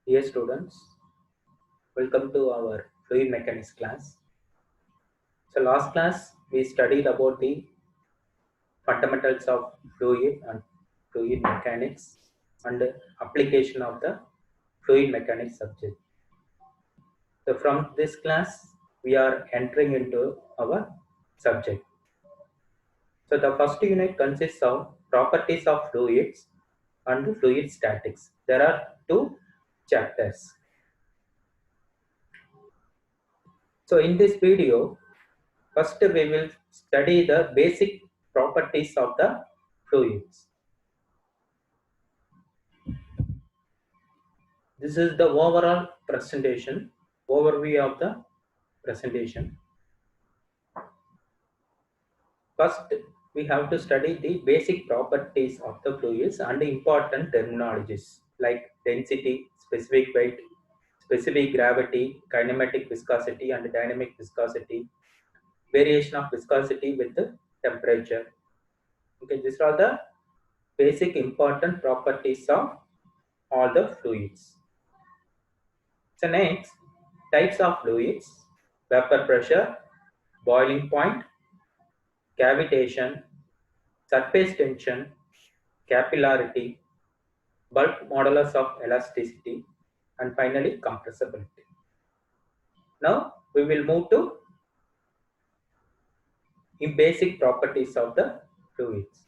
Dear students, welcome to our fluid mechanics class. So last class we studied about the fundamentals of fluid and fluid mechanics and the application of the fluid mechanics subject. So from this class we are entering into our subject. So the first unit consists of properties of fluids and fluid statics. There are two chapters. So in this video, first we will study the basic properties of the fluids. This is the overall presentation, overview of the presentation. First, we have to study the basic properties of the fluids and important terminologies like density, specific weight, specific gravity, kinematic viscosity and dynamic viscosity, variation of viscosity with the temperature. Okay, these are the basic important properties of all the fluids. So next, types of fluids: vapor pressure, boiling point, cavitation, surface tension, capillarity, bulk modulus of elasticity, and finally compressibility. Now we will move to basic properties of the fluids.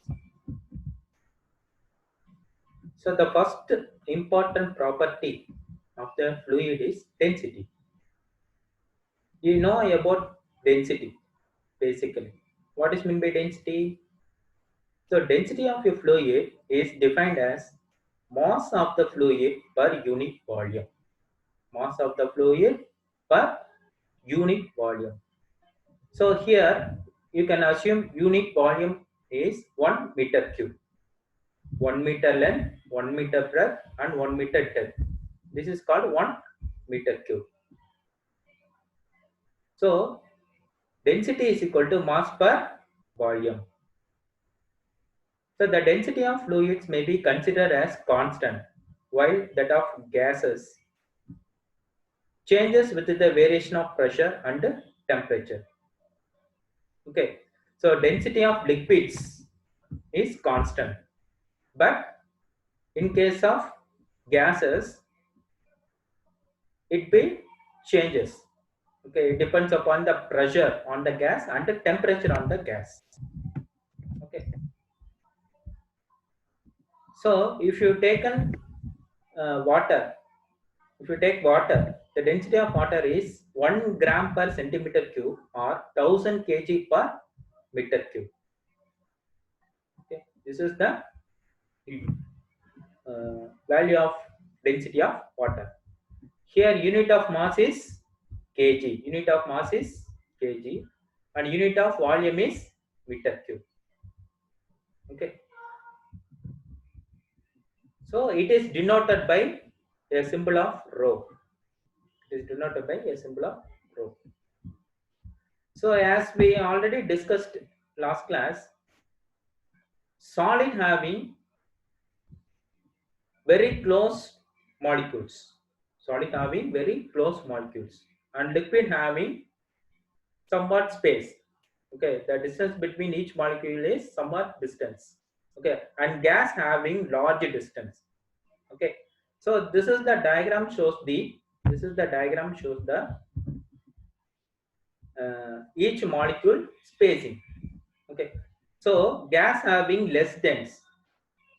So the first important property of the fluid is density. You know about density basically. What is meant by density? So density of a fluid is defined as mass of the fluid per unit volume. Mass of the fluid per unit volume. So here you can assume unit volume is 1 meter cube. 1 meter length, 1 meter breadth and 1 meter depth. This is called 1 meter cube. So density is equal to mass per volume. So the density of fluids may be considered as constant, while that of gases changes with the variation of pressure and temperature. Okay, so density of liquids is constant, but in case of gases, it will changes. Okay, it depends upon the pressure on the gas and the temperature on the gas. Okay, so if you taken water, if you take water, the density of water is 1 gram per centimeter cube or 1000 kg per meter cube. Okay, this is the value of density of water. Here unit of mass is kg. Unit of mass is kg, and unit of volume is meter cube. Okay. So it is denoted by a symbol of rho. It is denoted by a symbol of rho. So as we already discussed last class, solid having very close molecules. Solid having very close molecules, and liquid having somewhat space. Okay, the distance between each molecule is somewhat distance. Okay, and gas having large distance. Okay, so this is the diagram shows the each molecule spacing. Okay, so gas having less dense.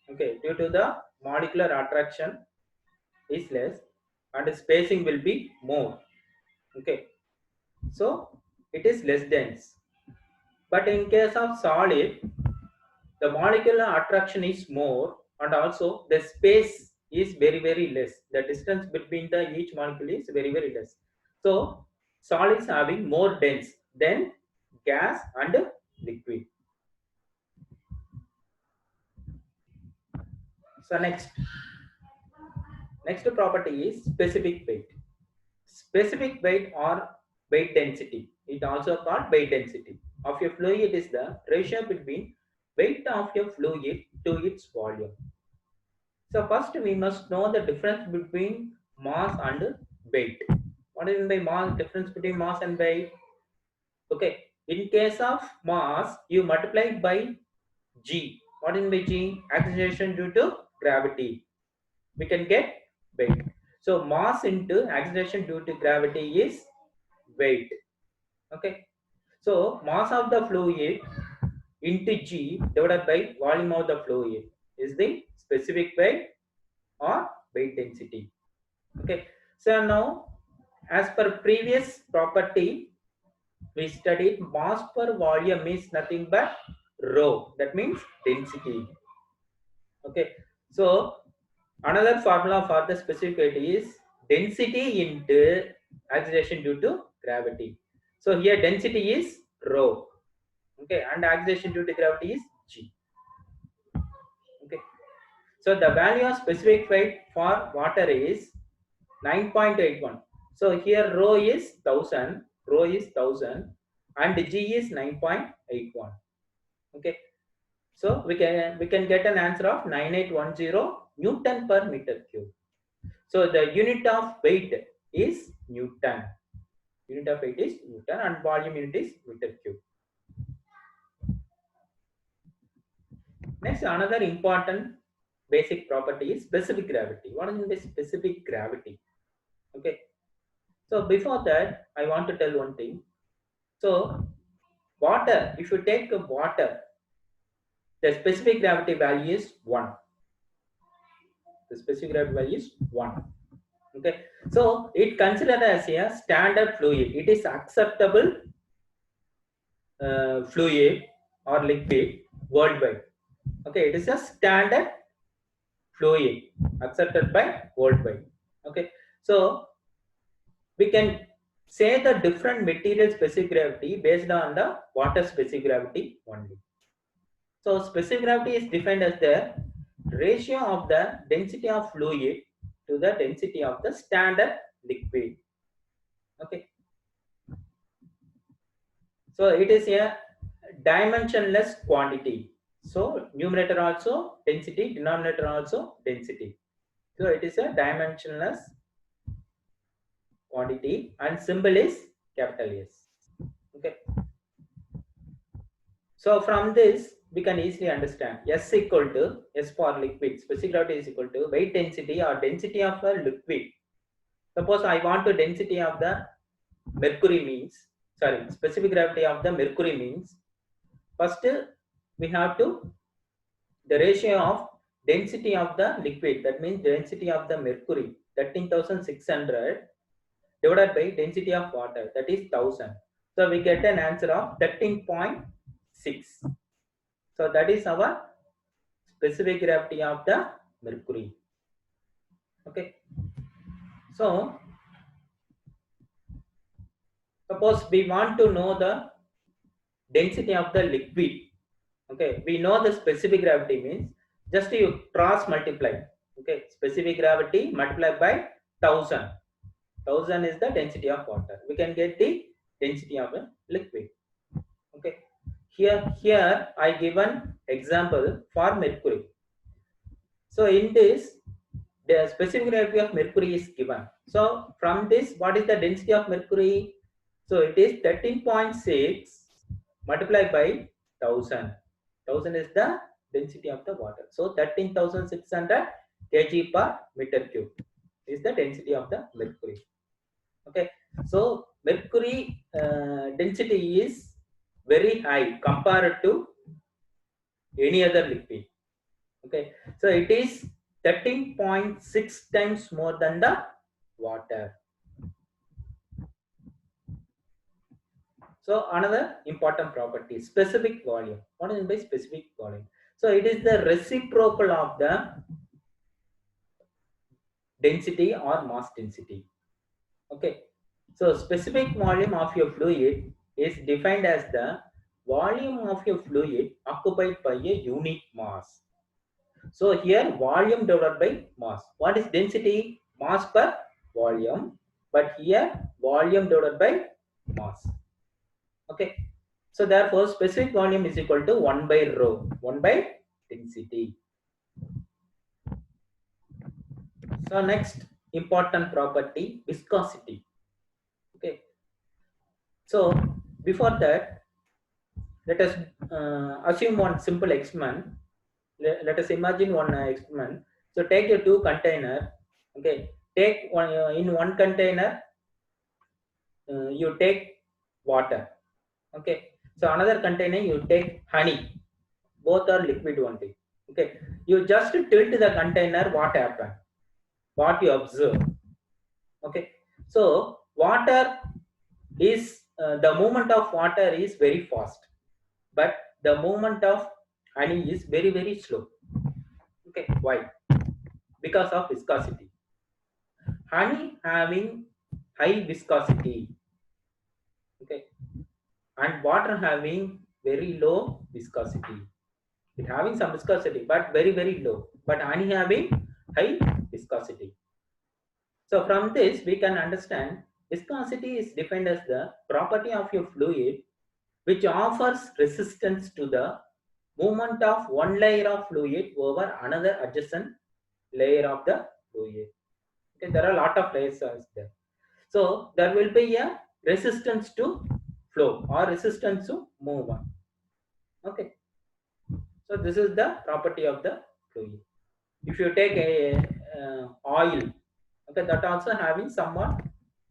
Okay, due to the molecular attraction is less and spacing will be more. Okay, so it is less dense. But in case of solid, the molecular attraction is more and also the space is very less. The distance between the each molecule is very less. So solids having more dense than gas and liquid. So next property is specific weight. Specific weight or weight density, it also called weight density of a fluid, is the ratio between weight of a fluid to its volume. So first we must know the difference between mass and weight. What is the mass difference between mass and weight? Okay, in case of mass, you multiply by g. What is by g? Acceleration due to gravity. We can get weight. So mass into acceleration due to gravity is weight. Okay. So mass of the fluid into g divided by volume of the fluid is the specific weight or weight density. Okay. So now, as per previous property, we studied mass per volume is nothing but rho. That means density. Okay. So another formula for the specific weight is density into acceleration due to gravity. So here density is rho. Okay, and acceleration due to gravity is g. Okay. So the value of specific weight for water is 9.81. So here rho is 1000, and g is 9.81. Okay. So we can get an answer of 9810 Newton per meter cube. So the unit of weight is Newton. Unit of weight is Newton and volume unit is meter cube. Next, another important basic property is specific gravity. What is the specific gravity? Okay. So before that, I want to tell one thing. So water, if you take water, the specific gravity value is 1. The specific gravity value is 1. Okay. So it considered as a standard fluid. It is acceptable fluid or liquid worldwide. Okay. It is a standard fluid accepted by worldwide. Okay. So we can say the different material specific gravity based on the water specific gravity only. So specific gravity is defined as the ratio of the density of fluid to the density of the standard liquid. Okay. So it is a dimensionless quantity. So numerator also density, denominator also density. So it is a dimensionless quantity and symbol is capital S. Okay. So from this we can easily understand S equal to S for liquid. Specific gravity is equal to weight density or density of a liquid. Suppose I want to density of the mercury means, sorry, specific gravity of the mercury means, first we have to the ratio of density of the liquid, that means density of the mercury 13,600 divided by density of water, that is 1000. So we get an answer of 13.6. So that is our specific gravity of the mercury. Okay. So suppose we want to know the density of the liquid. Okay, we know the specific gravity means just you cross multiply. Okay, specific gravity multiplied by 1000. 1000 is the density of water. We can get the density of a liquid. Okay, here I given example for mercury. So in this, the specific gravity of mercury is given. So from this, what is the density of mercury? So it is 13.6 multiplied by 1000. 1000 is the density of the water. So 13,600 kg per meter cube is the density of the mercury. Okay. So mercury density is very high compared to any other liquid. Okay. So it is 13.6 times more than the water. So another important property, specific volume. What is by specific volume? So it is the reciprocal of the density or mass density. Okay. So specific volume of your fluid is defined as the volume of your fluid occupied by a unit mass. So here volume divided by mass. What is density? Mass per volume. But here volume divided by mass. Okay. So therefore specific volume is equal to 1 by rho, 1 by density. So next important property, viscosity. Okay. So before that, let us assume one simple experiment. Let us imagine one experiment. So take your two container. Okay. Take one in one container. You take water. Okay. So another container you take honey. Both are liquid only. Okay. You just tilt the container. What happened? What you observe? Okay. So water is the movement of water is very fast, but the movement of honey is very slow. Okay. Why? Because of viscosity. Honey having high viscosity. Okay. And water having very low viscosity. It having some viscosity, but very low. But honey having high viscosity. So from this we can understand viscosity is defined as the property of your fluid which offers resistance to the movement of one layer of fluid over another adjacent layer of the fluid. Okay, there are a lot of layers there. So there will be a resistance to flow or resistance to move on. Okay. So this is the property of the fluid. If you take a oil, okay, that also having somewhat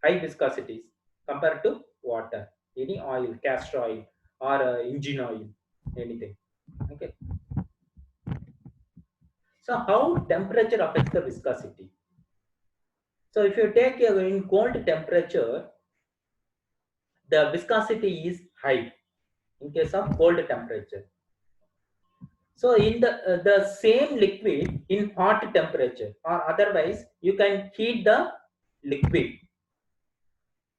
high viscosities compared to water. Any oil, castor oil or engine oil, anything. Okay. So how temperature affects the viscosity? So if you take in cold temperature, the viscosity is high in case of cold temperature. So in the same liquid in hot temperature or otherwise you can heat the liquid.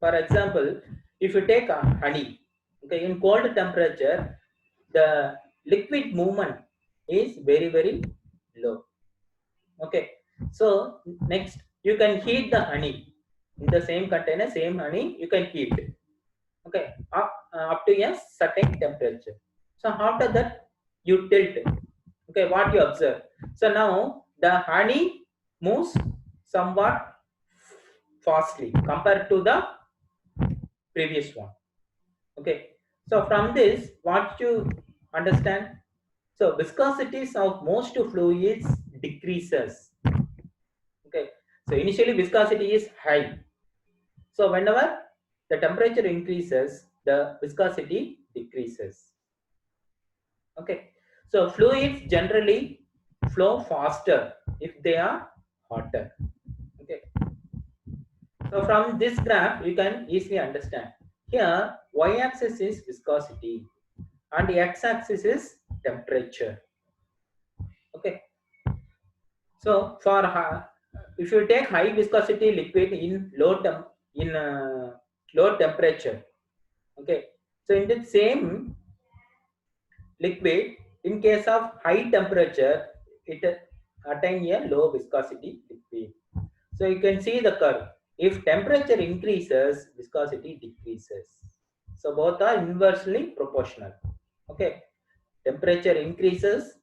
For example, if you take honey, okay, in cold temperature, the liquid movement is very low. Okay, so next you can heat the honey in the same container, same honey you can heat. Okay, up to a certain temperature. So after that you tilt. Okay, what you observe? So now the honey moves somewhat fastly compared to the previous one. Okay, so from this what you understand? So viscosities of most fluids decreases. Okay, so initially viscosity is high. So whenever the temperature increases, the viscosity decreases. Okay, so fluids generally flow faster if they are hotter. Okay, so from this graph you can easily understand. Here y-axis is viscosity and x-axis is temperature. Okay, so for if you take high viscosity liquid in low temperature, okay, so in the same liquid, in case of high temperature, it attain a low viscosity liquid. So you can see the curve. If temperature increases, viscosity decreases. So both are inversely proportional. Okay, temperature increases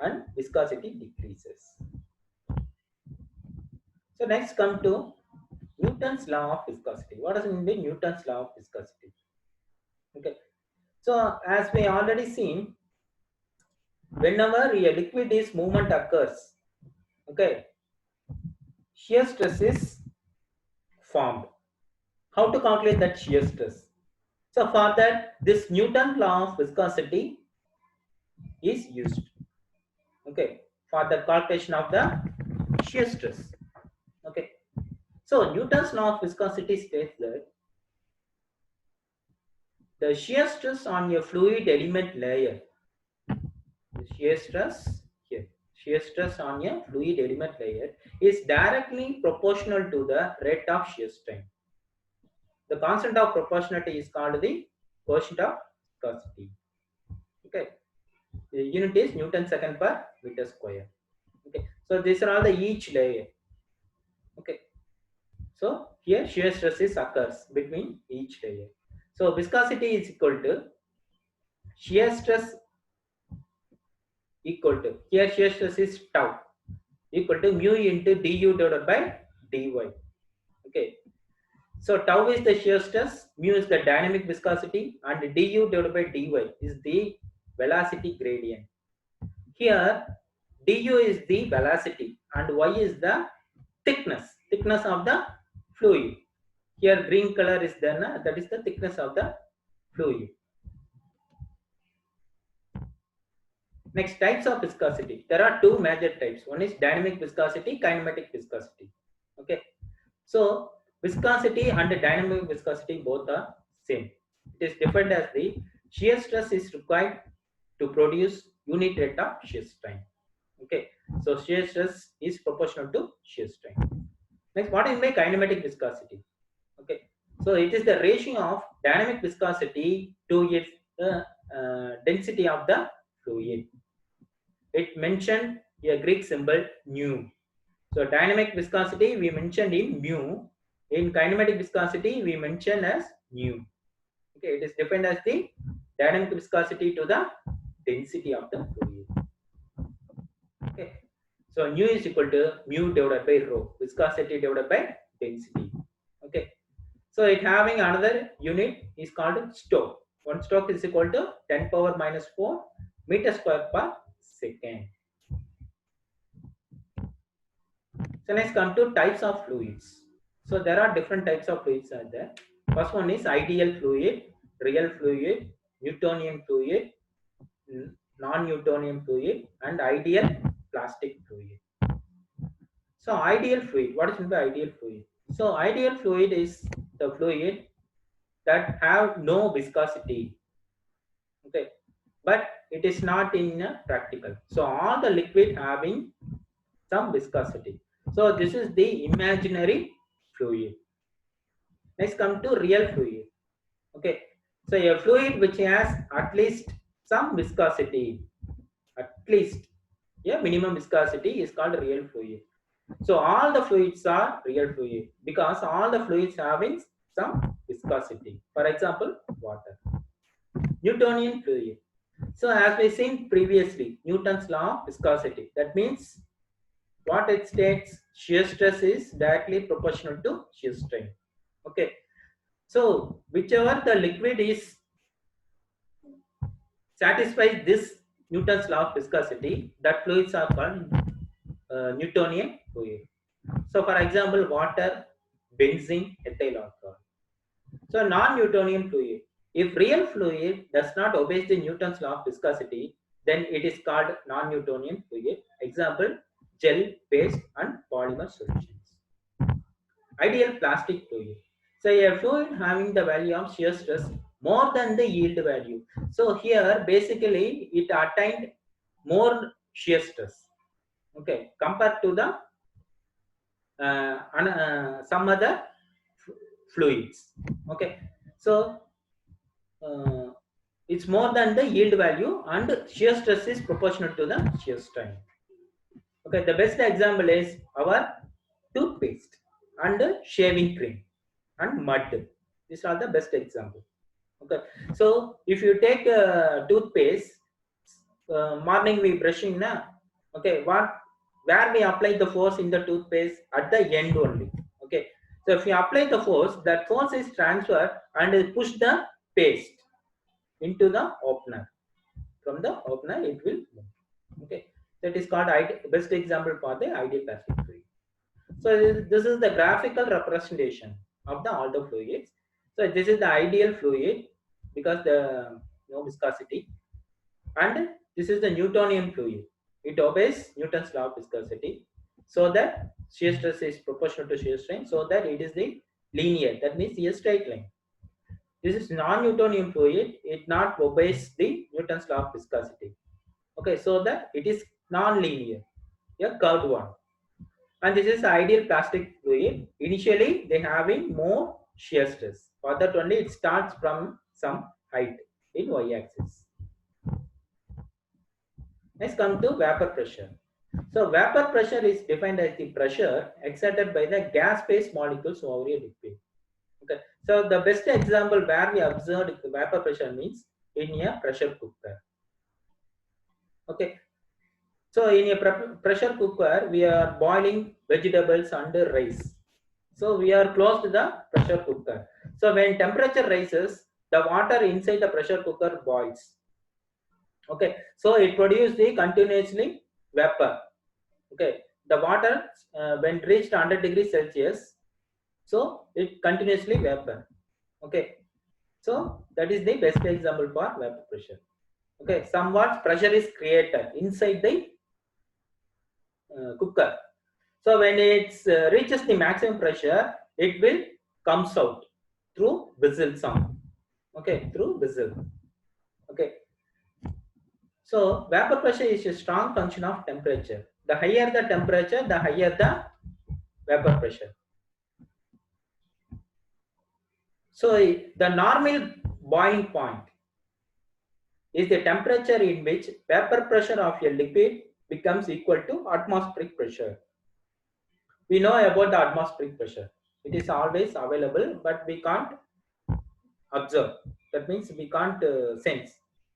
and viscosity decreases. So next come to Newton's law of viscosity. What does it mean, Newton's law of viscosity? Okay, so as we already seen, whenever a liquid is movement occurs, okay, shear stress is formed. How to calculate that shear stress? So for that, this Newton law of viscosity is used. Okay, for the calculation of the shear stress. Okay, so Newton's law of viscosity states that the shear stress on your fluid element layer, the shear stress here, shear stress on a fluid element layer is directly proportional to the rate of shear strain. The constant of proportionality is called the quotient of viscosity. Okay, the unit is Newton second per meter square. Okay, so these are all the each layer. Okay, so here shear stresses occurs between each layer. So viscosity is equal to shear stress equal to, here shear stress is tau. equal to mu into du divided by dy. Okay. So tau is the shear stress, mu is the dynamic viscosity, and du divided by dy is the velocity gradient. Here du is the velocity and y is the thickness of the fluid. Here green color is then that is the thickness of the fluid. Next, types of viscosity. There are two major types. One is dynamic viscosity, kinematic viscosity. Okay. So viscosity and dynamic viscosity both are same. It is defined as the shear stress is required to produce unit rate of shear strain. Okay. So shear stress is proportional to shear strain. Next, what is my kinematic viscosity? Okay. So it is the ratio of dynamic viscosity to its density of the fluid. It mentioned a Greek symbol nu. So dynamic viscosity we mentioned in mu. In kinematic viscosity we mention as nu. Okay, it is defined as the dynamic viscosity to the density of the fluid. Okay, so nu is equal to mu divided by rho, viscosity divided by density. Okay, so it having another unit is called stoke. One stoke is equal to 10 power minus 4 meter square per second. So next come to types of fluids. So there are different types of fluids are there. First one is ideal fluid, real fluid, Newtonian fluid, non-Newtonian fluid, and ideal plastic fluid. So ideal fluid, what is meant by ideal fluid? So ideal fluid is the fluid that have no viscosity. Okay, but it is not in practical. So all the liquid having some viscosity. So this is the imaginary fluid. Next come to real fluid. Okay. So a fluid which has at least some viscosity, at least a minimum viscosity is called real fluid. So all the fluids are real fluid because all the fluids having some viscosity. For example, water. Newtonian fluid. So as we seen previously, Newton's law of viscosity. That means what it states, shear stress is directly proportional to shear strain. Okay, so whichever the liquid is satisfies this Newton's law of viscosity, that fluids are called Newtonian fluid. So for example, water, benzene, ethyl alcohol. So non-Newtonian fluid. If real fluid does not obey the Newton's law of viscosity, then it is called non-Newtonian fluid. Example, gel, paste, and polymer solutions. Ideal plastic fluid. So a fluid having the value of shear stress more than the yield value. So here basically it attained more shear stress. Okay, compared to the some other fluids. Okay, so it's more than the yield value and shear stress is proportional to the shear strain. Okay, the best example is our toothpaste and shaving cream and mud. These are the best example. Okay, so if you take toothpaste, morning we brushing now. Okay, what where we apply the force in the toothpaste at the end only. Okay, so if you apply the force, that force is transferred and push the paste into the opener. From the opener, it will move. Okay, that is called best example for the ideal plastic fluid. So this is the graphical representation of the all the fluids. So this is the ideal fluid because the no viscosity, and this is the Newtonian fluid. It obeys Newton's law of viscosity, so that shear stress is proportional to shear strain, so that it is the linear. That means a straight line. This is non-Newtonian fluid. It not obeys the Newton's law of viscosity. Okay, so that it is non-linear, a curved one. And this is the ideal plastic fluid. Initially, they having more shear stress. For that only, it starts from some height in y-axis. Next, come to vapor pressure. So, vapor pressure is defined as the pressure exerted by the gas phase molecules over a liquid. Okay. So, the best example where we observed the vapor pressure means in a pressure cooker. Okay. So in a pressure cooker, we are boiling vegetables and rice. So we are close to the pressure cooker. So when temperature rises, the water inside the pressure cooker boils. Okay, so it produces the continuously vapor. Okay, the water when reached 100 degrees Celsius, so it continuously vapor. Okay, so that is the best example for vapor pressure. Okay, somewhat pressure is created inside the cooker. So when it reaches the maximum pressure, it will comes out through whistle sound. Okay, through whistle. Okay, so vapor pressure is a strong function of temperature. The higher the temperature, the higher the vapor pressure. So the normal boiling point is the temperature in which vapor pressure of a liquid becomes equal to atmospheric pressure. We know about the atmospheric pressure. It is always available, but we can't observe. That means we can't sense,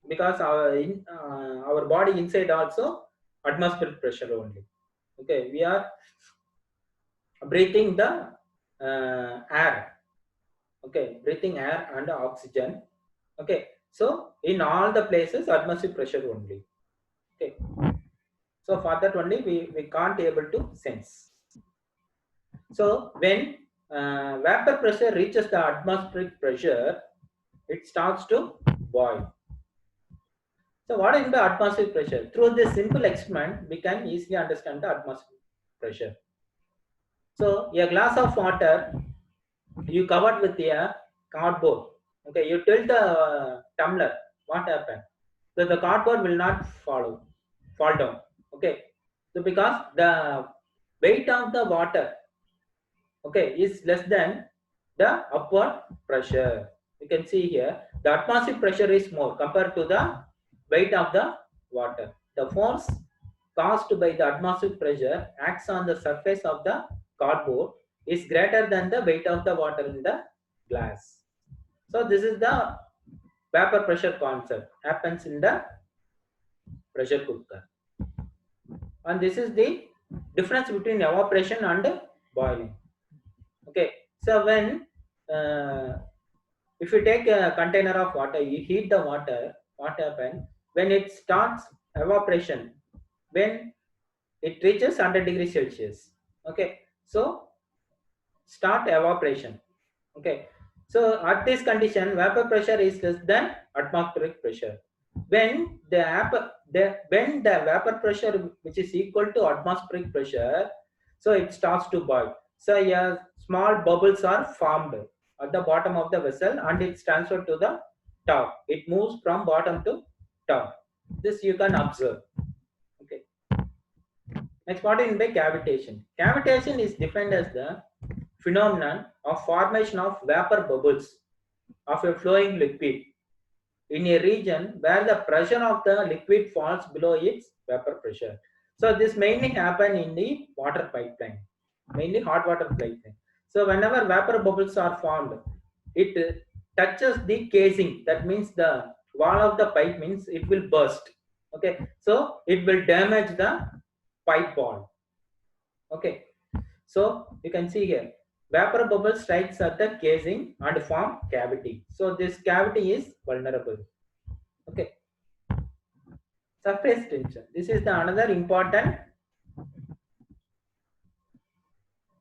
because our body inside also atmospheric pressure only. Okay, we are breathing the air. Okay, breathing air and oxygen. Okay, so in all the places atmospheric pressure only. Okay, so for that only we can't able to sense. So when vapor pressure reaches the atmospheric pressure, it starts to boil. So what is the atmospheric pressure? Through this simple experiment, we can easily understand the atmospheric pressure. So a glass of water you covered with a cardboard. Okay, you tilt the tumbler. What happened? So the cardboard will not fall down. Okay, so because the weight of the water, okay, is less than the upward pressure. You can see here the atmospheric pressure is more compared to the weight of the water. The force caused by the atmospheric pressure acts on the surface of the cardboard is greater than the weight of the water in the glass. So this is the vapor pressure concept happens in the pressure cooker, and this is the difference between evaporation and boiling. Okay, so when uh, if you take a container of water, you heat the water, what happens when it starts evaporation? When it reaches 100 degrees Celsius. Okay, so start evaporation. Okay, so at this condition, vapor pressure is less than atmospheric pressure. When when the vapor pressure which is equal to atmospheric pressure, so it starts to boil. So yeah, small bubbles are formed at the bottom of the vessel and it's transferred to the top. It moves from bottom to top. This you can observe. Okay. Next, what is by cavitation? Cavitation is defined as the phenomenon of formation of vapor bubbles of a flowing liquid in a region where the pressure of the liquid falls below its vapor pressure. So this mainly happen in the water pipeline, mainly hot water pipeline. So whenever vapor bubbles are formed, it touches the casing. That means the wall of the pipe means it will burst. Okay, so it will damage the pipe wall. Okay, so you can see here vapor bubble strikes at the casing and form cavity. So this cavity is vulnerable. Okay, surface tension. This is the another important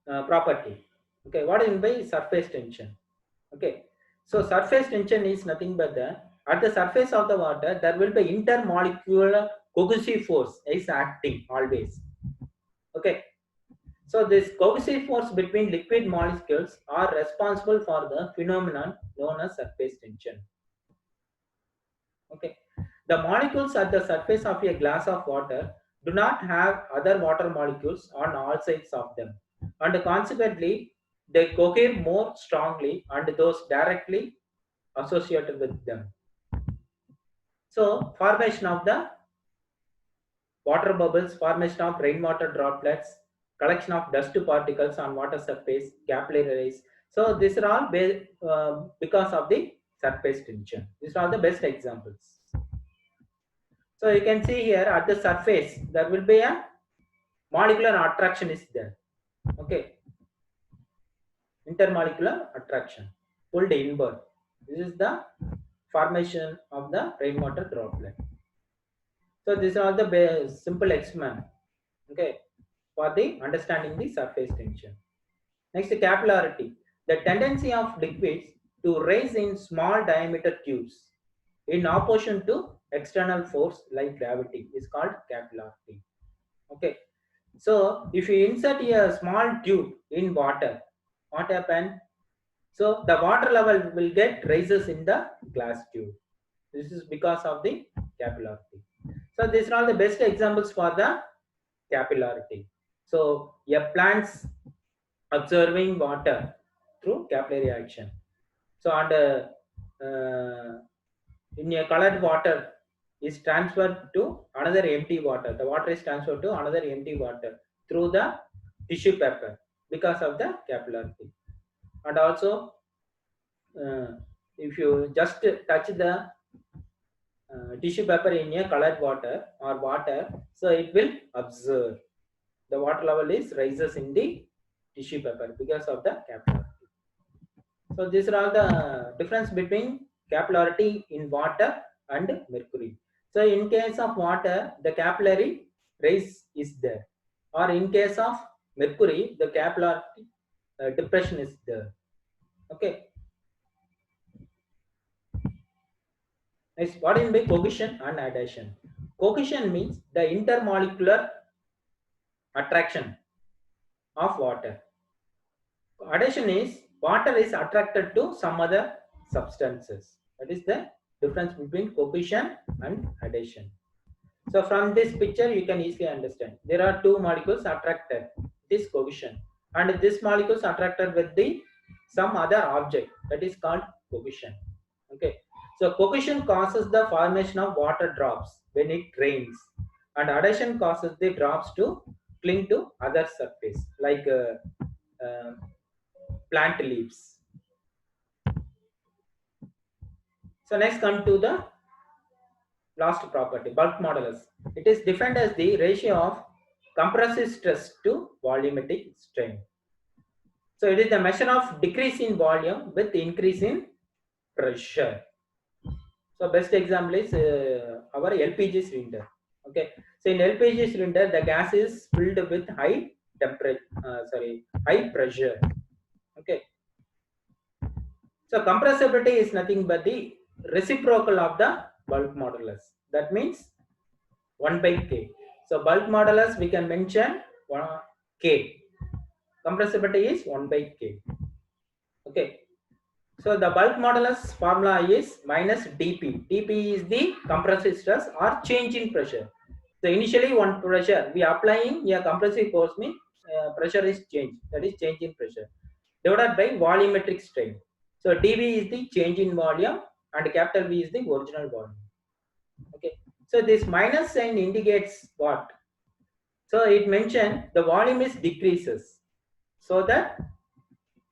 property. Okay, what is by surface tension? Okay, so surface tension is nothing but the at the surface of the water there will be intermolecular cohesive force is acting always. Okay, so this cohesive force between liquid molecules are responsible for the phenomenon known as surface tension. Okay, the molecules at the surface of a glass of water do not have other water molecules on all sides of them, and consequently, they cohere more strongly and those directly associated with them. So, formation of the water bubbles, formation of rainwater droplets, collection of dust particles on water surface, capillaries. So, these are all because of the surface tension. These are the best examples. So you can see here at the surface there will be a molecular attraction is there. Okay, intermolecular attraction pulled inward. This is the formation of the rainwater droplet. So these are the simple experiment. Okay, for the understanding the surface tension. Next, capillarity. The tendency of liquids to rise in small diameter tubes in opposition to external force like gravity is called capillarity. Okay. So if you insert a small tube in water, what happens? So the water level will get rises in the glass tube. This is because of the capillarity. So these are all the best examples for the capillarity. So a plant's observing water through capillary action. So and in a colored water is transferred to another empty water. The water is transferred to another empty water through the tissue paper because of the capillarity. And also, uh, if you just touch the tissue paper in a colored water or water, so it will observe. The water level is rises in the tissue paper because of the capillarity. So these are all the difference between capillarity in water and mercury. So in case of water, the capillary rise is there, or in case of mercury, the capillary depression is there. Okay. Next, what is by cohesion and adhesion? Cohesion means the intermolecular attraction of water. Adhesion is water is attracted to some other substances. That is the difference between cohesion and adhesion. So from this picture you can easily understand. There are two molecules attracted. This cohesion, and this molecules attracted with the some other object, that is called cohesion. Okay. So cohesion causes the formation of water drops when it rains, and adhesion causes the drops to cling to other surface like uh, plant leaves. So next come to the last property, bulk modulus. It is defined as the ratio of compressive stress to volumetric strain. So it is the measure of decrease in volume with increase in pressure. So best example is our LPG cylinder. Okay. So in LPG cylinder, the gas is filled with high temperature, high pressure. Okay. So compressibility is nothing but the reciprocal of the bulk modulus. That means 1 by K. So bulk modulus we can mention 1 K. Compressibility is 1 by K. Okay. So the bulk modulus formula is minus dP. dP is the compressive stress or change in pressure. So initially one pressure we applying a compressive force means pressure is changed. That is change in pressure divided by volumetric strain. So dV is the change in volume and capital V is the original volume. Okay. So this minus sign indicates what? So it mentioned the volume is decreases. So that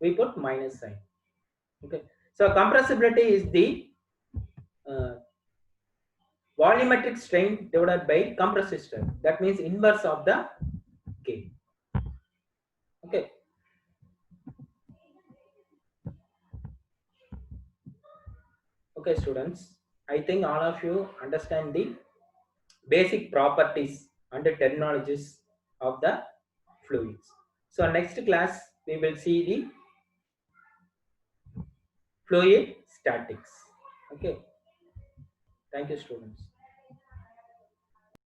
we put minus sign. Okay. So compressibility is the uh, volumetric strain divided by compressive stress. That means inverse of the K. Okay. Okay, students. I think all of you understand the basic properties and the terminologies of the fluids. So next class we will see the fluid statics. Okay. Thank you, students.